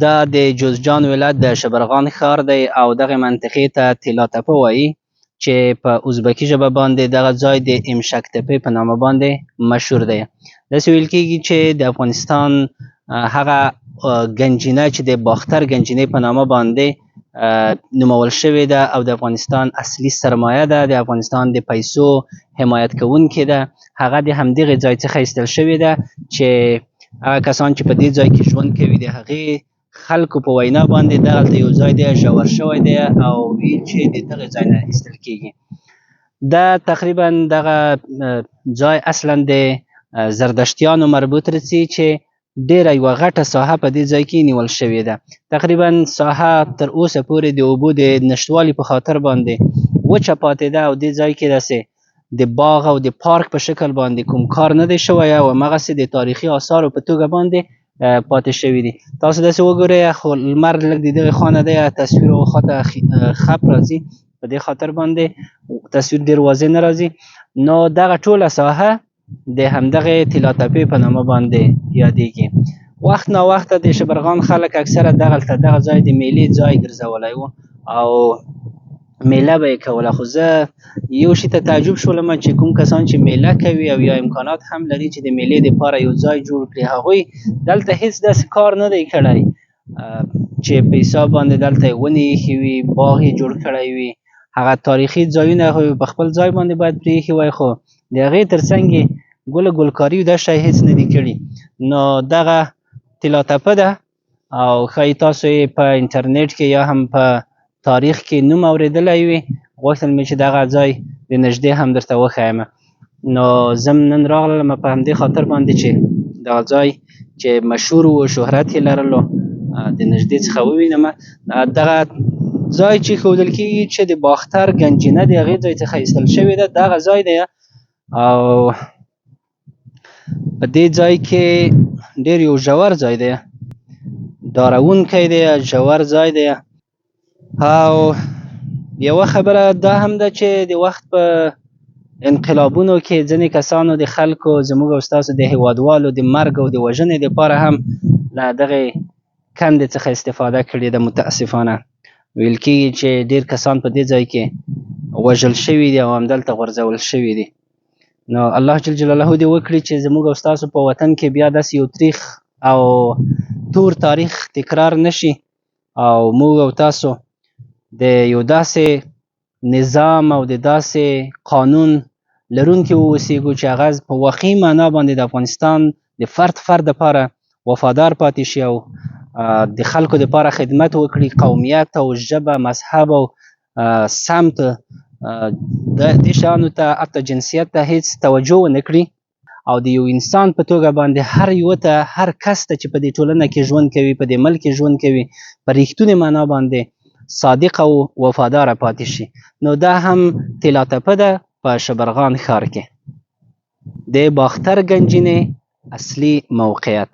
دا د جوزجان ولایت د شبرغان ښار دی او دغه منطقې ته طلا تپه وایي چې په ازبکي ژبه باندې دغه ځای د امشک تپې په نامه باندې مشهور دی. داسې ویل کېږي چې د افغانستان هغه ګنجینه چې د باختر ګنجینې په نامه باندې نومول شوې ده او د افغانستان اصلي سرمایه ده، د افغانستان د پیسو حمایت کوونکې ده، هغه د همدغې ځای څخه ایستل شوې ده چې هغه کسان چې په دې ځای کې ژوند کوي د هغې خلکو په وینا باندې دغلته یو ځای دی ژور شوی دی او ویل چې د دغه ځای نه ایستل کېږي. دا تقریبا دغه ځای اصلا د زردشتیانو مربوط رسي چې ډیره یوه غټه ساحه په دې ځای کې نیول شوې ده. تقریبا ساحه تر اوسه پورې د اوبو د نشتوالي په خاطر باندې وچه پاتې ده او دې ځای کې داسې د باغ او د پارک په شکل باندې کوم کار نه دی شوی او همغسې د تاریخي آثارو په توګه باندې پاتې شوي دي. تاسو داسې وګورئ خو لمر لږ د دغې خوا نه دی، تصویر هغه خوا ته خپ راځي، په دې خاطر باندې تصویر ډېر واضح نه راځي. نو دغه ټوله ساحه د همدغې طلا تپې په نامه باندې یادېږي. وخت ناوخته د شبرغان خلک اکثره دغلته دغه ځای د میلې ځای ګرځولی و او میله به یې کوله. خو زه یو شي ته تعجب شولم چې کوم کسان چې میله کوي او یا امکانات هم لري چې د میلې دپاره یو ځای جوړ کړي، هغوی دلته هیڅ داسې کار نه دی کړی چې په حساب باندې دلته یې ونې ایښي وي، باغ یې جوړ کړی وي. هغه تاریخي ځایونه خو په خپل ځای باندې باید پرې ایښي وای، خو د هغې تر څنګ یې ګلکاري دا شی هیڅ نه دي کړي. نو دغه طلا تپه ده او ښایي تاسو یې په انټرنیټ کې یا هم په تاریخ کې نوم اورېدلی وي. غوښتل مې چې دغه ځای د نږدې هم درته وښیم. نو زه نن راغلم په همدې خاطر باندې چې دغه ځای چې مشهور و، شهرت یې لرلو، د نږدې څخه ووینم. دغه ځای چې ښودل کېږي چې د باختر ګنجینه د هغې ځای څخه ایستل شوې ده، دغه ځای دی او په دې ځای کې ډېر یو ژور ځای دی، ډارونکی دی، ژور ځای دی. او یوه خبره دا هم ده چې د وخت په انقلابونو کې ځینې کسانو د خلکو زموږ او ستاسو د هیوادوالو د مرګ او د وژنې دپاره هم له دغې کندې څخه استفاده کړې ده. متاسفانه ویل کېږي چې ډېر کسان په دې ځای کې وژل شوي دي او همدلته غورځول شوي دي. نو الله جل جلاله دې وکړي چې زموږ او ستاسو په وطن کې بیا داسې یو تریخ او تور تاریخ تکرار نشي او موږ او تاسو د یو داسې نظام او د داسې قانون لرونکي واوسیږو چې هغه په واقعي معنا باندې د افغانستان د فرد دپاره وفادار پاتې شي او د خلکو دپاره خدمت وکړي، قومیت او ژبه، مذهب او سمت دې شیانو ته، حتی جنسیت ته هیڅ توجه ونه کړي او د یو انسان په توګه باندې هر کس ته چې په دې ټولنه کې ژوند کوي، په دې ملک کې ژوند کوي، په رښتونې معنا باندې صادق او وفاداره پاتې شي. نو دا هم طلا تپه ده په شبرغان ښار کې د باختر ګنجینې اصلي موقعیت.